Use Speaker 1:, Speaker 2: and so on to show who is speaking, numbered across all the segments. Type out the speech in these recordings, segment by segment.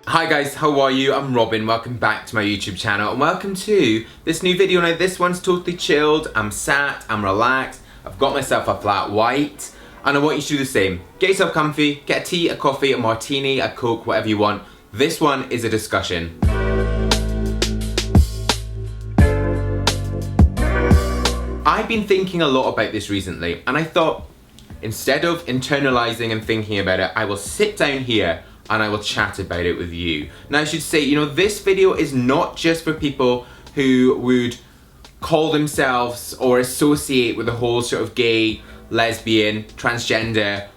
Speaker 1: Hi guys, how are you? I'm Robin, welcome back to my YouTube channel and welcome to this new video. Now this one's totally chilled, I'm sat, I'm relaxed, I've got myself a flat white and I want you to do the same. Get yourself comfy, get a tea, a coffee, a martini, a coke, whatever you want. This one is a discussion. I've been thinking a lot about this recently and I thought instead of internalizing and thinking about it, I will sit down here and I will chat about it with you. Now I should say, this video is not just for people who would call themselves or associate with the whole sort of gay, lesbian, transgender,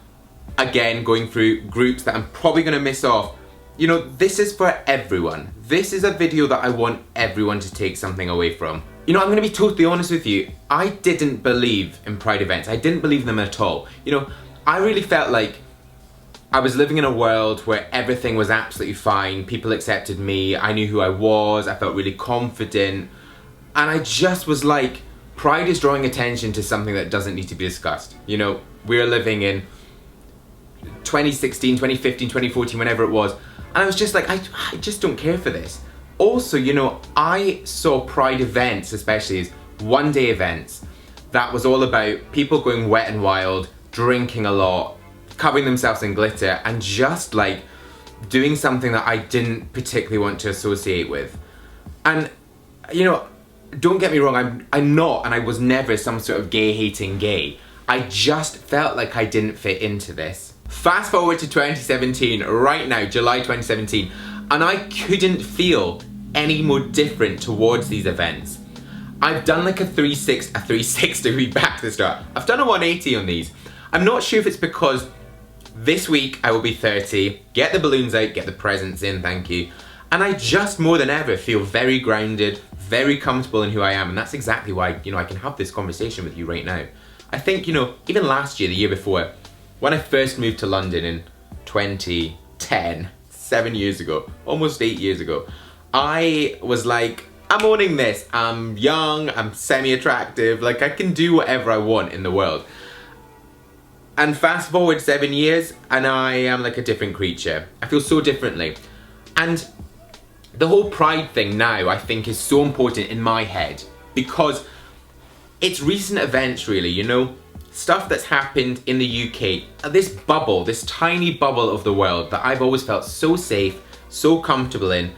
Speaker 1: again going through groups that I'm probably gonna miss off. This is for everyone. This is a video that I want everyone to take something away from. I'm gonna be totally honest with you, I didn't believe in Pride events. I didn't believe them at all. I really felt like I was living in a world where everything was absolutely fine, people accepted me, I knew who I was, I felt really confident, and I just was like, Pride is drawing attention to something that doesn't need to be discussed. We're living in 2016, 2015, 2014, whenever it was, and I was just like, I just don't care for this. Also, I saw Pride events, especially as one-day events, that was all about people going wet and wild, drinking a lot, covering themselves in glitter and just like doing something that I didn't particularly want to associate with. And don't get me wrong, I'm not and I was never some sort of gay-hating gay. I just felt like I didn't fit into this. Fast forward to 2017, right now, July 2017, and I couldn't feel any more different towards these events. I've done like a 360 week back to the start. I've done a 180 on these. I'm not sure if it's because this week I will be 30, get the balloons out, get the presents in, thank you. And I just more than ever feel very grounded, very comfortable in who I am, and that's exactly why, I can have this conversation with you right now. I think, even last year, the year before, when I first moved to London in 2010, 7 years ago, almost 8 years ago, I was like, I'm owning this, I'm young, I'm semi-attractive, like I can do whatever I want in the world. And fast forward 7 years and I am like a different creature. I feel so differently. And the whole Pride thing now I think is so important in my head because it's recent events really, stuff that's happened in the UK, this bubble, this tiny bubble of the world that I've always felt so safe, so comfortable in,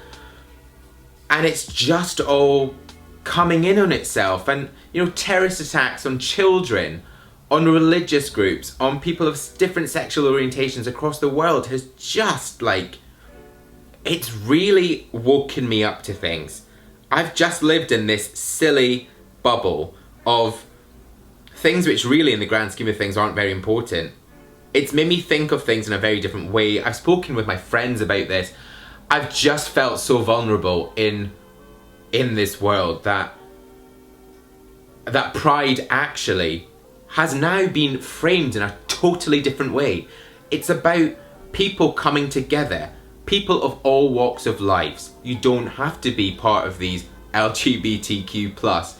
Speaker 1: and it's just all coming in on itself. And terrorist attacks on children, on religious groups, on people of different sexual orientations across the world has just it's really woken me up to things. I've just lived in this silly bubble of things which really in the grand scheme of things aren't very important. It's made me think of things in a very different way. I've spoken with my friends about this. I've just felt so vulnerable in this world that Pride actually has now been framed in a totally different way. It's about people coming together, people of all walks of lives. You don't have to be part of these LGBTQ+.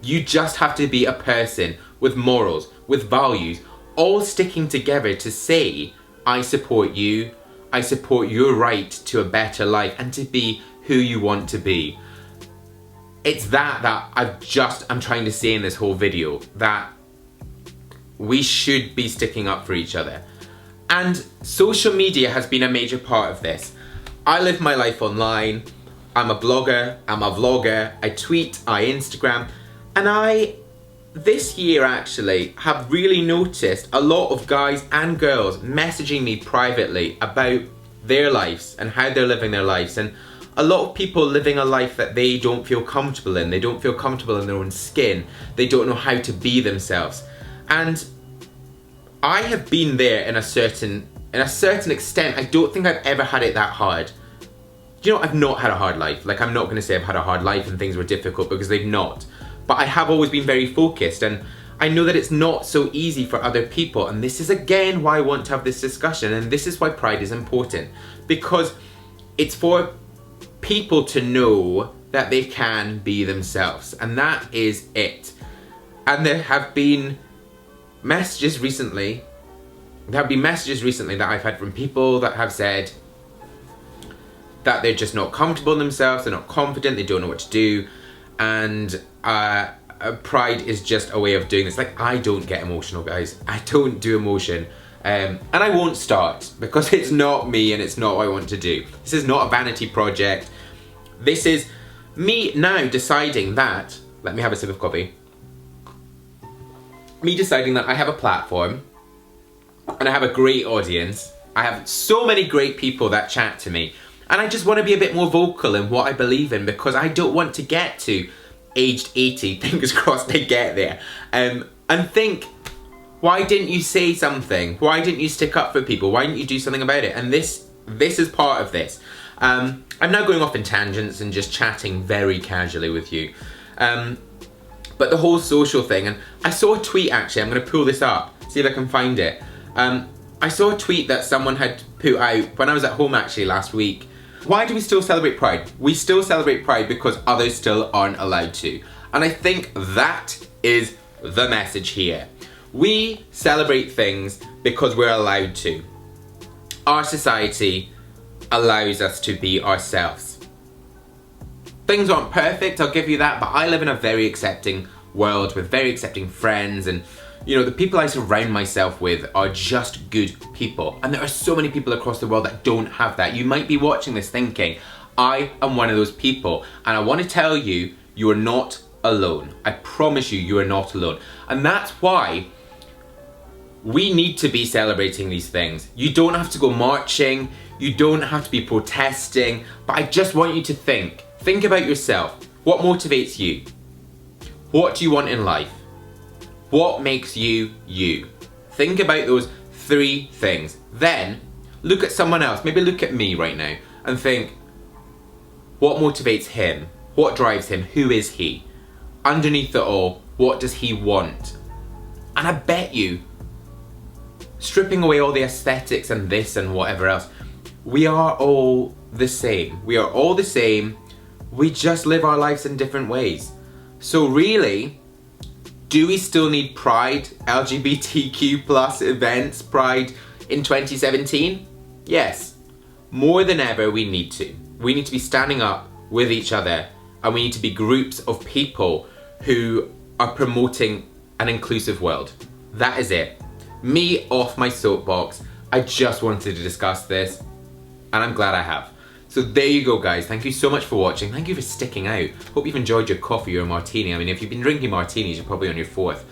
Speaker 1: You just have to be a person with morals, with values, all sticking together to say, I support you, I support your right to a better life and to be who you want to be. It's that I'm trying to say in this whole video, that we should be sticking up for each other. And social media has been a major part of this. I live my life online, I'm a blogger, I'm a vlogger, I tweet, I Instagram, and this year actually, have really noticed a lot of guys and girls messaging me privately about their lives and how they're living their lives, and a lot of people living a life that they don't feel comfortable in. They don't feel comfortable in their own skin. They don't know how to be themselves. And I have been there in a certain extent. I don't think I've ever had it that hard. I've not had a hard life. Like, I'm not gonna say I've had a hard life and things were difficult, because they've not. But I have always been very focused, and I know that it's not so easy for other people, and this is again why I want to have this discussion, and this is why Pride is important, because it's for people to know that they can be themselves, and that is it. And there have been messages recently there have been messages recently that I've had from people that have said that they're just not comfortable in themselves, they're not confident, they don't know what to do, and pride is just a way of doing this. Like, I don't get emotional, guys. I don't do emotion. And I won't start, because it's not me and it's not what I want to do. This is not a vanity project. This is me now deciding that, let me have a sip of coffee. Me deciding that I have a platform and I have a great audience. I have so many great people that chat to me, and I just want to be a bit more vocal in what I believe in, because I don't want to get to aged 80, fingers crossed I get there, and think, why didn't you say something? Why didn't you stick up for people? Why didn't you do something about it? And this is part of this. I'm now going off in tangents and just chatting very casually with you. But the whole social thing, and I saw a tweet actually, I'm going to pull this up, see if I can find it. I saw a tweet that someone had put out when I was at home actually last week. Why do we still celebrate Pride? We still celebrate Pride because others still aren't allowed to. And I think that is the message here. We celebrate things because we're allowed to. Our society allows us to be ourselves. Things aren't perfect, I'll give you that, but I live in a very accepting world with very accepting friends, and you know, the people I surround myself with are just good people. And there are so many people across the world that don't have that. You might be watching this thinking, I am one of those people, and I want to tell you, you are not alone. I promise you, you are not alone. And that's why we need to be celebrating these things. You don't have to go marching, you don't have to be protesting, but I just want you to think about yourself. What motivates you? What do you want in life? What makes you you? Think about those 3 things. Then look at someone else, maybe look at me right now, and think, what motivates him? What drives him? Who is he? Underneath it all, what does he want? And I bet you, stripping away all the aesthetics and this and whatever else, we are all the same. We are all the same. We just live our lives in different ways. So really, do we still need Pride, LGBTQ plus events, Pride in 2017? Yes. More than ever, we need to. We need to be standing up with each other, and we need to be groups of people who are promoting an inclusive world. That is it. Me off my soapbox. I just wanted to discuss this, and I'm glad I have. So there you go, guys. Thank you so much for watching. Thank you for sticking out. Hope you've enjoyed your coffee or martini. I mean, if you've been drinking martinis, you're probably on your 4th.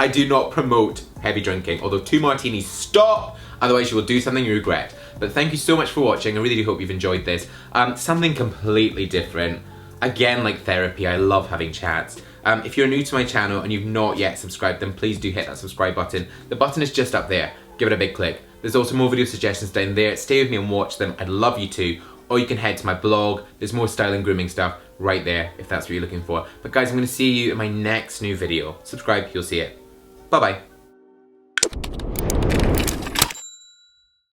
Speaker 1: I do not promote heavy drinking, although 2 martinis, stop! Otherwise you will do something you regret. But thank you so much for watching. I really do hope you've enjoyed this. Something completely different. Again, like therapy, I love having chats. If you're new to my channel and you've not yet subscribed, then please do hit that subscribe button. The button is just up there. Give it a big click. There's also more video suggestions down there. Stay with me and watch them. I'd love you to. Or you can head to my blog. There's more style and grooming stuff right there if that's what you're looking for. But guys, I'm going to see you in my next new video. Subscribe, you'll see it. Bye-bye.